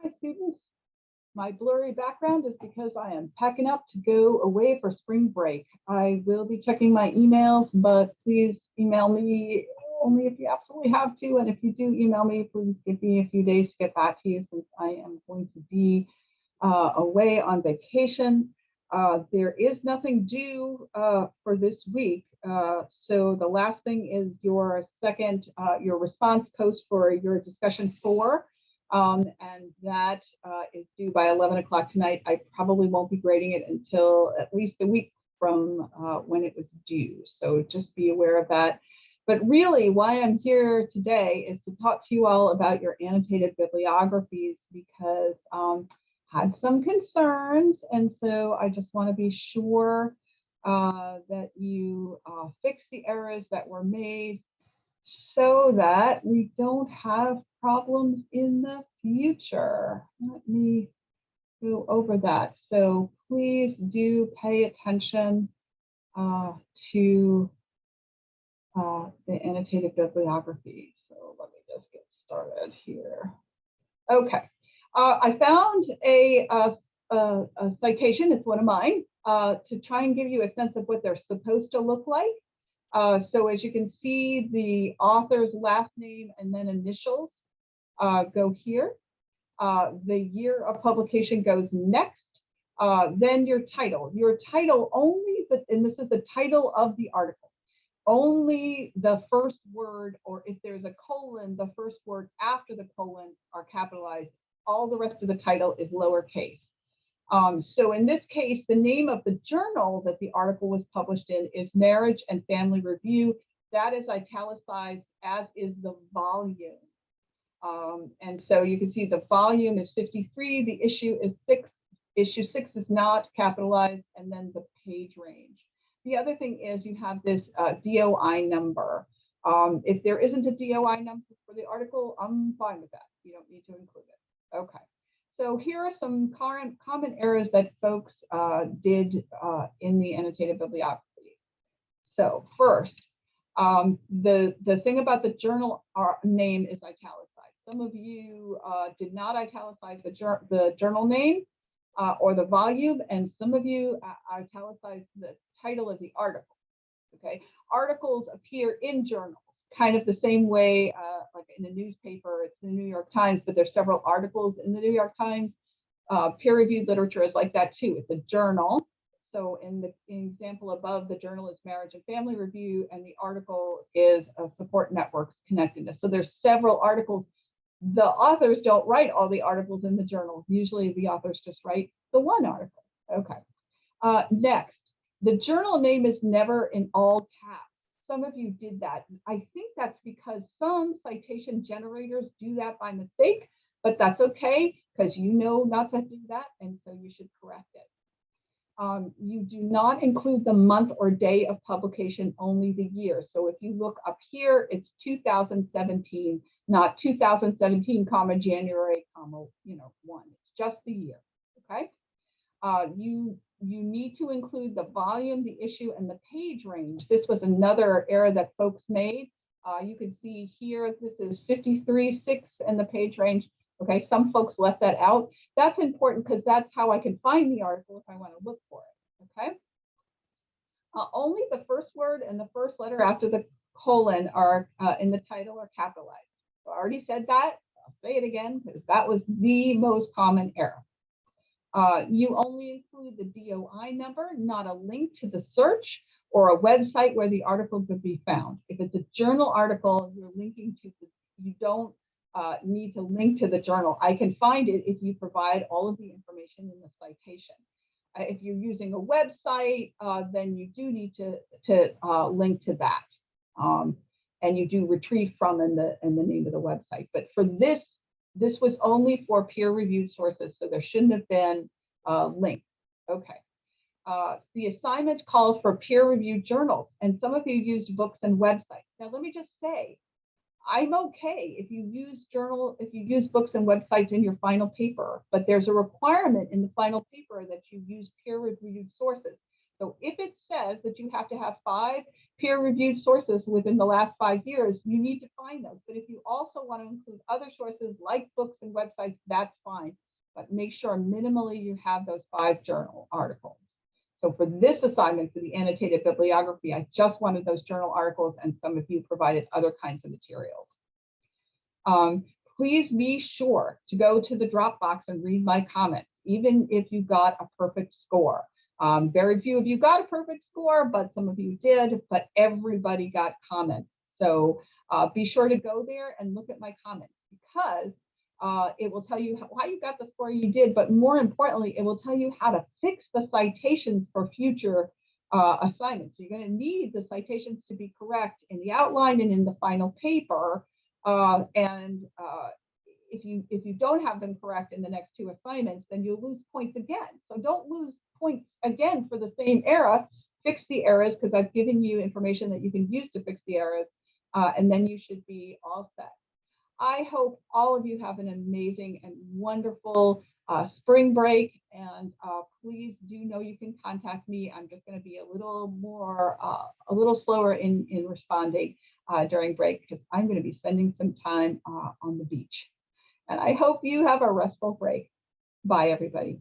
Hi, students. My blurry background is because I am packing up to go away for spring break. I will be checking my emails, but please email me only if you absolutely have to. And if you do email me, please give me a few days to get back to you since I am going to be away on vacation. There is nothing due for this week. So the last thing is your your response post for your discussion 4. And that is due by 11 o'clock tonight. I probably won't be grading it until at least a week from when it was due. So just be aware of that. But really why I'm here today is to talk to you all about your annotated bibliographies because had some concerns. And so I just want to be sure that you fix the errors that were made so that we don't have problems in the future. Let me go over that. So please do pay attention to the annotated bibliography. So let me just get started here. Okay, I found a citation, it's one of mine, to try and give you a sense of what they're supposed to look like. So as you can see, the author's last name and then initials go here. The year of publication goes next. Then your title. Your title only, and this is the title of the article, only the first word, or if there's a colon, the first word after the colon are capitalized. All the rest of the title is lowercase. So in this case, the name of the journal that the article was published in is Marriage and Family Review. That is italicized, as is the volume. And so you can see the volume is 53, the issue is 6. Issue 6 is not capitalized, and then the page range. The other thing is you have this DOI number. If there isn't a DOI number for the article, I'm fine with that. You don't need to include it. Okay. So here are some common errors that folks did in the annotated bibliography. So first, the thing about the journal name is italicized. Some of you did not italicize the journal name or the volume, and some of you italicized the title of the article. Okay, articles appear in journals, kind of the same way like in a newspaper, it's the New York Times, but there's several articles in the New York Times. Peer-reviewed literature is like that too. It's a journal. So in the example above, the journal is Marriage and Family Review, and the article is Support Networks Connectedness. So there's several articles. The authors don't write all the articles in the journal. Usually the authors just write the one article. Okay. Next, the journal name is never in all caps. Some of you did that. I think that's because some citation generators do that by mistake, but that's okay because you know not to do that, and so you should correct it. You do not include the month or day of publication, only the year. So if you look up here, it's 2017, not 2017, comma, January, comma, 1. It's just the year, okay? You need to include the volume, the issue, and the page range. This was another error that folks made. You can see here, this is 53.6 and the page range. Okay, some folks left that out. That's important because that's how I can find the article if I want to look for it, okay? Only the first word and the first letter after the colon are in the title are capitalized. So I already said that. I'll say it again because that was the most common error. You only include the DOI number, not a link to the search or a website where the article could be found. If it's a journal article, you're linking to you don't need to link to the journal. I can find it if you provide all of the information in the citation. If you're using a website, then you do need to link to that. And you do retrieve from in the name of the website. But for this was only for peer-reviewed sources, so there shouldn't have been links. Okay. The assignment called for peer-reviewed journals, and some of you used books and websites. Now, let me just say, I'm okay if you use books and websites in your final paper, but there's a requirement in the final paper that you use peer-reviewed sources. So if it says that you have to have 5 peer-reviewed sources within the last 5 years, you need to find those. But if you also want to include other sources like books and websites, that's fine. But make sure minimally you have those 5 journal articles. So for this assignment for the annotated bibliography, I just wanted those journal articles, and some of you provided other kinds of materials. Please be sure to go to the Dropbox and read my comments, even if you got a perfect score. Very few of you got a perfect score, but some of you did, but everybody got comments. So be sure to go there and look at my comments, because it will tell you why you got the score you did, but more importantly, it will tell you how to fix the citations for future assignments. You're going to need the citations to be correct in the outline and in the final paper. If you don't have them correct in the next 2 assignments, then you'll lose points again. So don't lose points again for the same error. Fix the errors, because I've given you information that you can use to fix the errors, and then you should be all set. I hope all of you have an amazing and wonderful spring break, and please do know you can contact me. I'm just going to be a little slower in responding during break, because I'm going to be spending some time on the beach. And I hope you have a restful break. Bye, everybody.